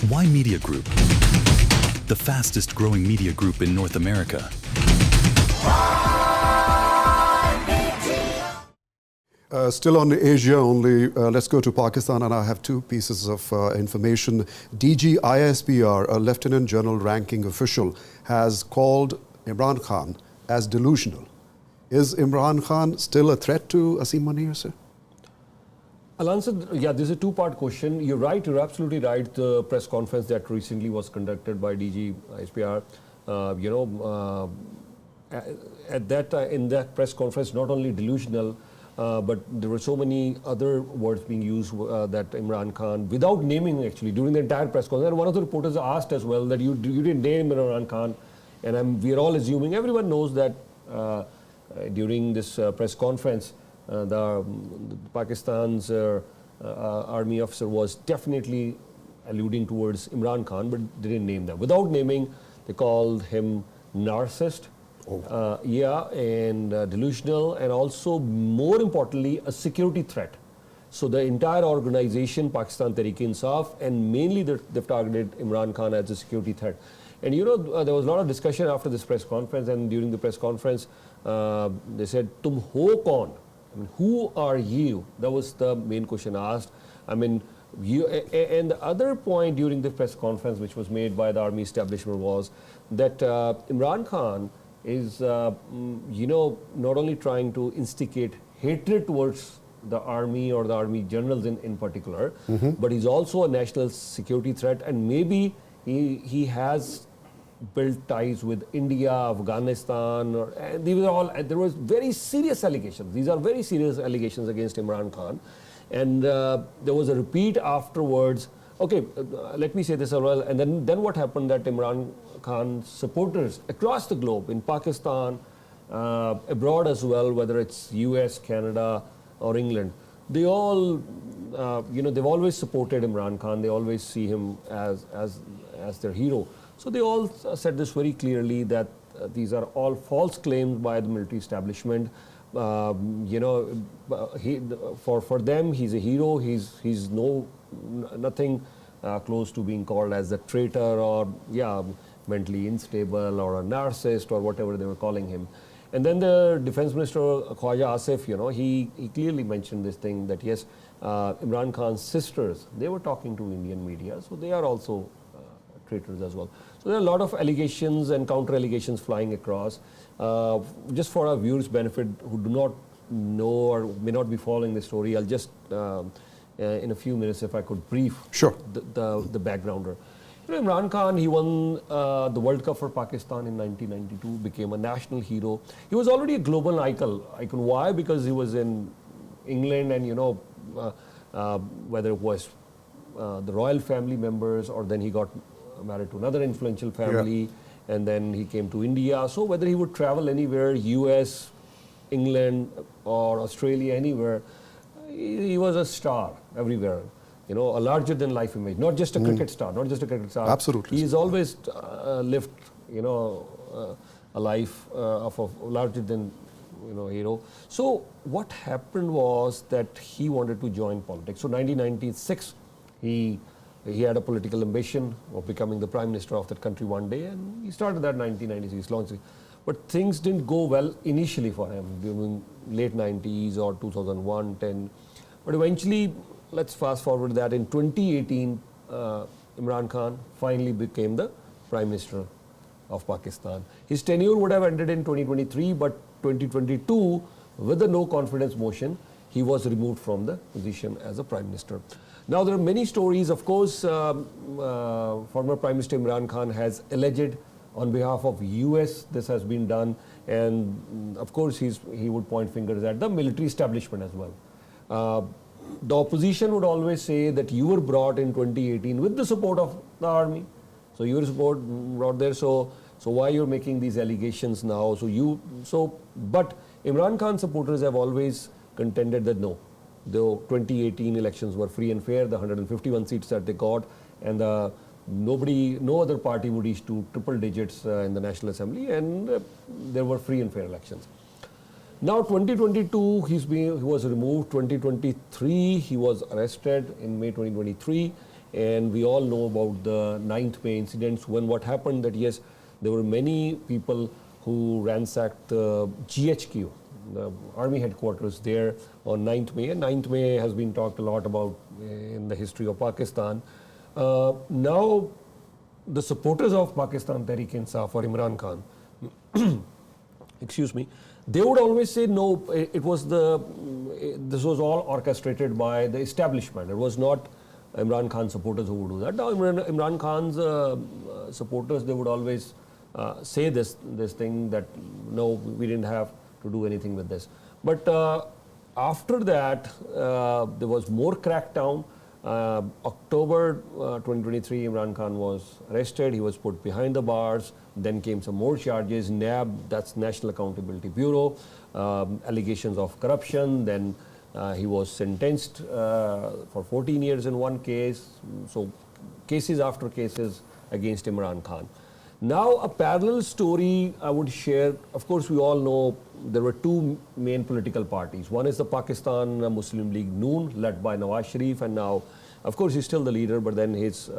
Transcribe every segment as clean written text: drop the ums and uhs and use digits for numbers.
Why Media Group? The fastest growing media group in North America. Still on Asia only, let's go to Pakistan, and I have two pieces of information. DG ISPR, a Lieutenant General ranking official, has called Imran Khan as delusional. Is Imran Khan still a threat to Asim Munir, sir? I'll answer, this is a two-part question. You're right, you're absolutely right. The press conference that recently was conducted by DG ISPR, in that press conference, not only delusional, but there were so many other words being used that Imran Khan, without naming actually, during the entire press conference, and one of the reporters asked as well that you didn't name Imran Khan, and we're all assuming, everyone knows that during this press conference, the Pakistan's army officer was definitely alluding towards Imran Khan, but they didn't name them. Without naming, they called him narcissist, and delusional, and also, more importantly, a security threat. So the entire organization, Pakistan Tehreek-e-Insaf, and mainly they've targeted Imran Khan as a security threat. And there was a lot of discussion after this press conference, and during the press conference, they said, "Tum ho kaun?" I mean, who are you? That was the main question asked. I mean, and the other point during the press conference, which was made by the army establishment, was that Imran Khan is, not only trying to instigate hatred towards the army or the army generals in particular, but he's also a national security threat, and maybe he has built ties with India, Afghanistan, and these are all, there was very serious allegations. These are very serious allegations against Imran Khan. And there was a repeat afterwards. Okay, let me say this as well. And then what happened, that Imran Khan supporters across the globe, in Pakistan, abroad as well, whether it's US, Canada, or England, they all, they've always supported Imran Khan. They always see him as their hero. So they all said this very clearly, that these are all false claims by the military establishment. For them, he's a hero. He's nothing close to being called as a traitor or mentally unstable or a narcissist or whatever they were calling him. And then the Defense Minister Khwaja Asif, he clearly mentioned this thing that yes, Imran Khan's sisters, they were talking to Indian media, so they are also traitors as well. So there are a lot of allegations and counter allegations flying across. Just for our viewers' benefit who do not know or may not be following the story, I'll just in a few minutes, if I could brief the backgrounder. Imran Khan, he won the World Cup for Pakistan in 1992, became a national hero. He was already a global icon. Why? Because he was in England, and whether it was the royal family members, or then he got married to another influential family, and then he came to India. So whether he would travel anywhere, US, England, or Australia, anywhere, he was a star everywhere. A larger than life image, not just a cricket star, not just a cricket star. Absolutely. He's always lived, a life of a larger than, hero. So what happened was that he wanted to join politics. So 1996, he had a political ambition of becoming the Prime Minister of that country one day, and he started that in 1996, launching. But things didn't go well initially for him during late 90s or 2001, 10. But eventually, let's fast forward that in 2018, Imran Khan finally became the Prime Minister of Pakistan. His tenure would have ended in 2023, but 2022, with the no confidence motion, he was removed from the position as a Prime Minister. Now, there are many stories. Of course, former Prime Minister Imran Khan has alleged on behalf of US this has been done, and of course he would point fingers at the military establishment as well. The opposition would always say that you were brought in 2018 with the support of the army, so you were brought there. So why you're making these allegations now? But Imran Khan supporters have always contended that no, the 2018 elections were free and fair, the 151 seats that they got, and no other party would reach to triple digits in the National Assembly, and there were free and fair elections. Now 2022, he was removed. 2023, he was arrested in May 2023, And we all know about the 9th May incidents, when what happened that yes, there were many people who ransacked the GHQ, the army headquarters there on 9th May. And 9th May has been talked a lot about in the history of Pakistan. Now, the supporters of Pakistan Tehreek-e-Insaf or Imran Khan, excuse me, they would always say no, this was all orchestrated by the establishment. It was not Imran Khan supporters who would do that. Now Imran Khan's supporters, they would always say this thing that no, we didn't have to do anything with this. But after that, there was more crackdown. October 2023, Imran Khan was arrested. He was put behind the bars. Then came some more charges. NAB, that's National Accountability Bureau, allegations of corruption. Then he was sentenced for 14 years in one case. So cases after cases against Imran Khan. Now a parallel story I would share. Of course, we all know there were two main political parties. One is the Pakistan Muslim League Noon, led by Nawaz Sharif, and now, of course, he's still the leader, but then his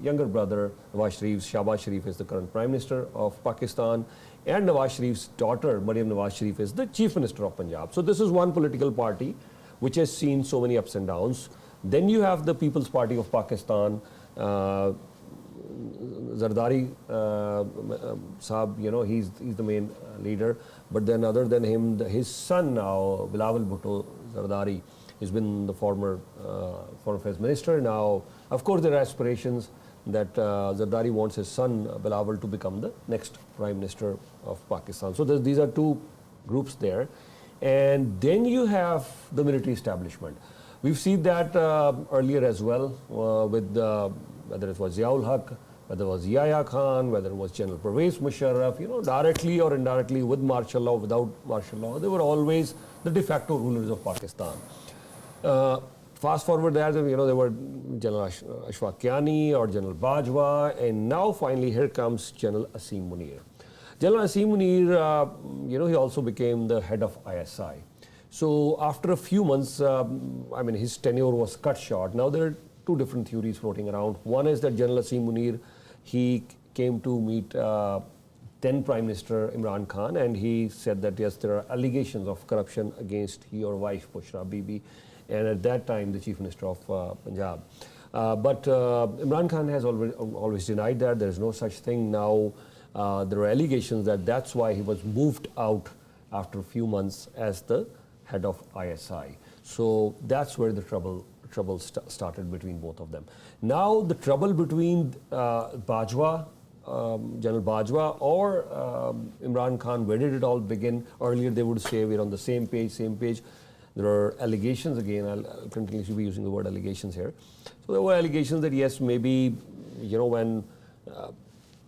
younger brother, Nawaz Sharif, Shahbaz Sharif, is the current Prime Minister of Pakistan, and Nawaz Sharif's daughter, Maryam Nawaz Sharif, is the Chief Minister of Punjab. So this is one political party which has seen so many ups and downs. Then you have the People's Party of Pakistan, Zardari Saab, you know, he's the main leader. But then other than him, his son now, Bilawal Bhutto Zardari, he's been the former Foreign Affairs Minister. Now, of course, there are aspirations that Zardari wants his son, Bilawal, to become the next Prime Minister of Pakistan. So these are two groups there. And then you have the military establishment. We've seen that earlier as well with whether it was Ziaul Haq, whether it was Yahya Khan, whether it was General Pervez Musharraf, you know, directly or indirectly, with martial law, without martial law, they were always the de facto rulers of Pakistan. Fast forward there, you know, there were General Ashfaq Kiani or General Bajwa, and now finally here comes General Asim Munir. General Asim Munir, you know, he also became the head of ISI. So after a few months, I mean, his tenure was cut short. Now there are two different theories floating around. One is that General Asim Munir, he came to meet then Prime Minister Imran Khan, and he said that yes, there are allegations of corruption against your wife Bushra Bibi, and at that time the Chief Minister of Punjab. But Imran Khan has always denied that. There is no such thing. Now there are allegations that that's why he was moved out after a few months as the head of ISI. So that's where the trouble started between both of them. Now the trouble between Bajwa, General Bajwa or Imran Khan, where did it all begin? Earlier they would say we're on the same page. There are allegations again. I'll continuously be using the word allegations here. So there were allegations that yes, maybe, you know, when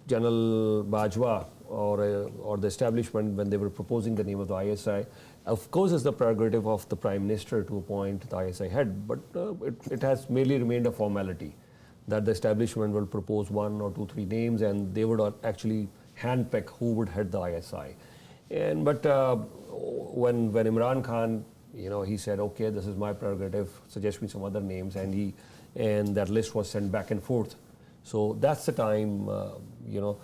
General Bajwa or the establishment, when they were proposing the name of the ISI, of course it's the prerogative of the Prime Minister to appoint the ISI head, but it has merely remained a formality that the establishment will propose 1 or 2, 3 names, and they would actually handpick who would head the ISI. But when Imran Khan, you know, he said, okay, this is my prerogative, suggest me some other names, and that list was sent back and forth. So that's the time, you know,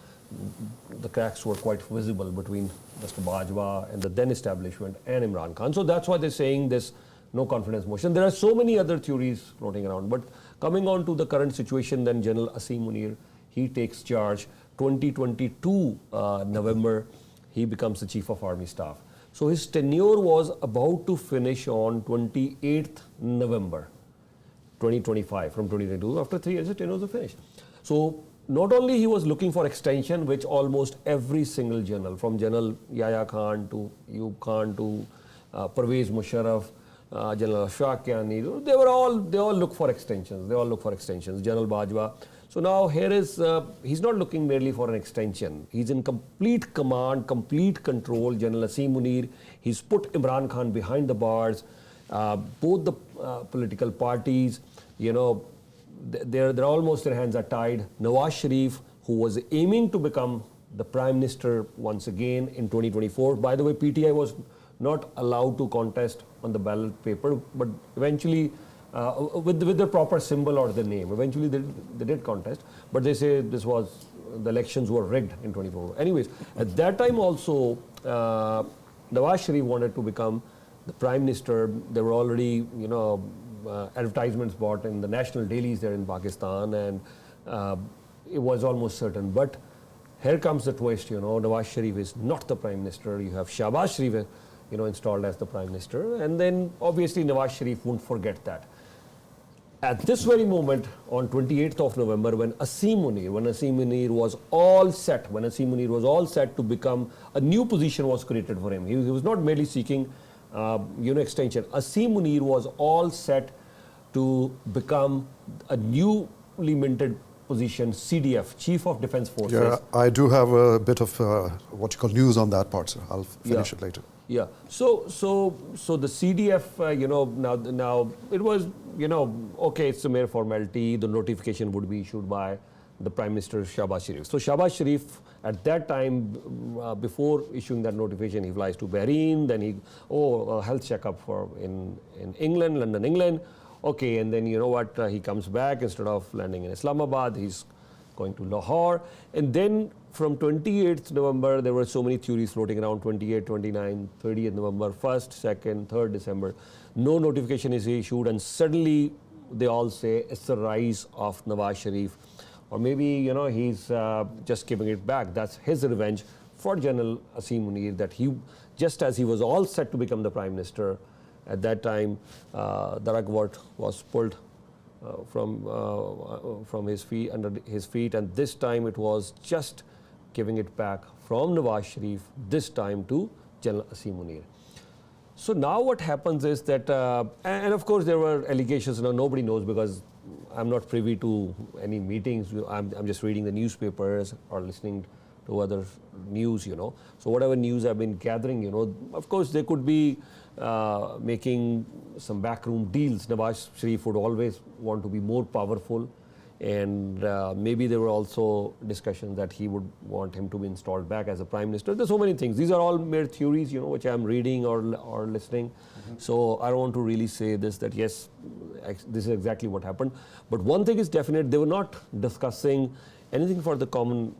the cracks were quite visible between Mr. Bajwa and the then establishment and Imran Khan. So that's why they're saying this no confidence motion. There are so many other theories floating around. But coming on to the current situation, then General Asim Munir, he takes charge. 2022 November, he becomes the Chief of Army Staff. So his tenure was about to finish on 28th November 2025 from 2022. After 3 years, the tenure was finished. So not only he was looking for extension, which almost every single general, from General Yahya Khan to Ayub Khan to Pervez Musharraf, General Ashfaq Kiani, they all look for extensions. General Bajwa. So now here is, he's not looking merely for an extension. He's in complete command, complete control. General Asim Munir, he's put Imran Khan behind the bars. Both the political parties, you know, they're almost, their hands are tied. Nawaz Sharif, who was aiming to become the Prime Minister once again in 2024. By the way, PTI was not allowed to contest on the ballot paper, but eventually with the proper symbol or the name. Eventually they did contest, but they say the elections were rigged in 24. Anyways, at that time also, Nawaz Sharif wanted to become the prime minister. There were already, advertisements bought in the national dailies there in Pakistan, and it was almost certain. But here comes the twist, Nawaz Sharif is not the prime minister. You have Shahbaz Sharif, installed as the prime minister, and then obviously Nawaz Sharif won't forget that. At this very moment, on 28th of November, when Asim Munir was all set to become, a new position was created for him. He was not merely seeking, extension. Asim Munir was all set to become a newly minted position, CDF, Chief of Defence Forces. Yeah, I do have a bit of what you call news on that part, sir. I'll finish it later. Yeah. So the CDF, now it was, okay, it's a mere formality. The notification would be issued by the Prime Minister Shahbaz Sharif. So Shahbaz Sharif, at that time, before issuing that notification, he flies to Bahrain. Then a health checkup in England, London, England. Okay, and then he comes back. Instead of landing in Islamabad, he's going to Lahore. And then from 28th November, there were so many theories floating around, 28, 29, 30th November, 1st, 2nd, 3rd December. No notification is issued, and suddenly they all say it's the rise of Nawaz Sharif. Or maybe, he's just giving it back. That's his revenge for General Asim Munir, that just as he was all set to become the Prime Minister, at that time, the rug was pulled from his feet, under his feet, and this time it was just giving it back from Nawaz Sharif, this time to General Asim Munir. So now what happens is that, and of course there were allegations, nobody knows because I'm not privy to any meetings. I'm just reading the newspapers or listening to other news, So whatever news I've been gathering, of course they could be making some backroom deals. Nawaz Sharif would always want to be more powerful, and maybe there were also discussions that he would want him to be installed back as a prime minister. There's so many things. These are all mere theories, which I'm reading or listening. So I don't want to really say this, that yes, this is exactly what happened. But one thing is definite, they were not discussing anything for the common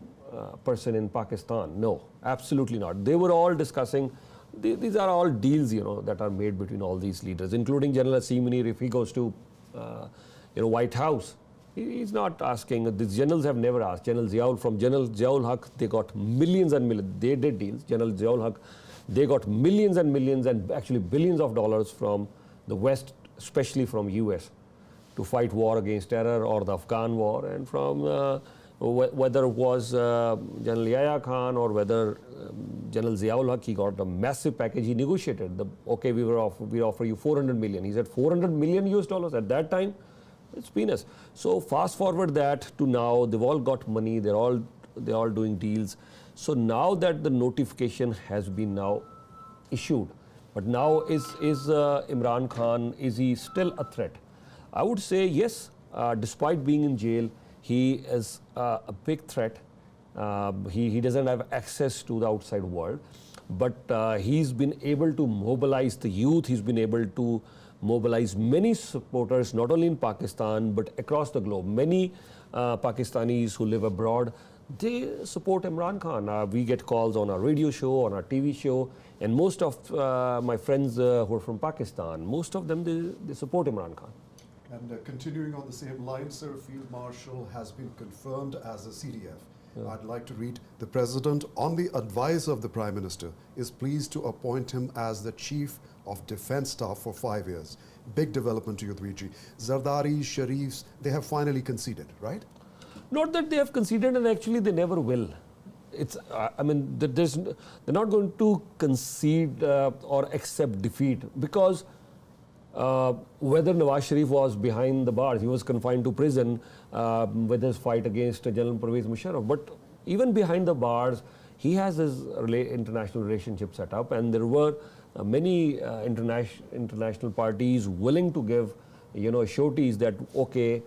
person in Pakistan. No, absolutely not. They were all discussing, these are all deals, that are made between all these leaders, including General Asim Munir. If he goes to, White House, he's not asking. The generals have never asked. General Ziaul Haq, they got millions and millions. They did deals. General Ziaul Haq, they got millions and millions and actually billions of dollars from the West, especially from US, to fight war against terror or the Afghan war, and from whether it was General Yahya Khan or whether General Ziaul Haq, he got a massive package. He negotiated. Okay, we offer you 400 million. He said 400 million US dollars at that time. It's peanuts. So fast forward that to now, they've all got money. They're all doing deals. So now that the notification has been now issued, but now is Imran Khan, is he still a threat? I would say yes. Despite being in jail, he is a big threat. He doesn't have access to the outside world, but he's been able to mobilize the youth. He's been able to mobilize many supporters, not only in Pakistan, but across the globe. Many Pakistanis who live abroad, they support Imran Khan. We get calls on our radio show, on our TV show, and most of my friends who are from Pakistan, most of them, they support Imran Khan. And continuing on the same line, sir, Field Marshal has been confirmed as a CDF. Yeah. I'd like to read, the President, on the advice of the Prime Minister, is pleased to appoint him as the Chief of Defence Staff for 5 years. Big development to Yudhviji. Zardari, Sharifs, they have finally conceded, right? Not that they have conceded, and actually they never will. It's, they're not going to concede or accept defeat, because whether Nawaz Sharif was behind the bars, he was confined to prison with his fight against General Pervez Musharraf. But even behind the bars, he has his international relationship set up, and there were many international parties willing to give, sureties that, okay,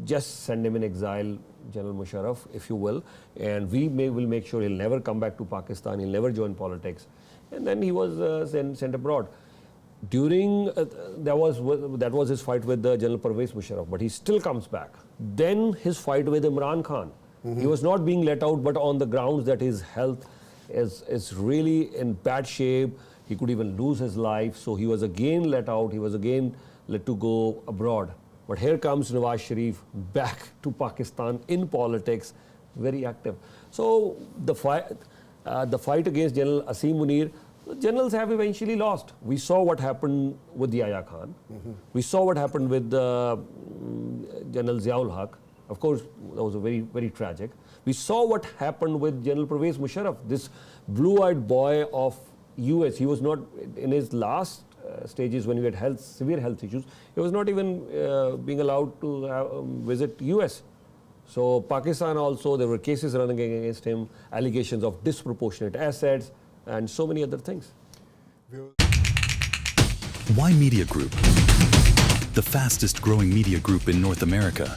just send him in exile, General Musharraf, if you will, and we will make sure he'll never come back to Pakistan, he'll never join politics. And then he was sent abroad. During that was his fight with General Pervez Musharraf, but he still comes back. Then his fight with Imran Khan. He was not being let out, but on the grounds that his health is really in bad shape. He could even lose his life. So he was again let out. He was again let to go abroad. But here comes Nawaz Sharif back to Pakistan in politics, very active. So the fight against General Asim Munir, the generals have eventually lost. We saw what happened with Yahya Khan. We saw what happened with General Ziaul Haq. Of course, that was a very, very tragic. We saw what happened with General Pervez Musharraf, this blue-eyed boy of US. He was not, in his last stages when he had severe health issues, he was not even being allowed to visit US. So Pakistan also, there were cases running against him, allegations of disproportionate assets, and so many other things. Why Media Group? The fastest growing media group in North America.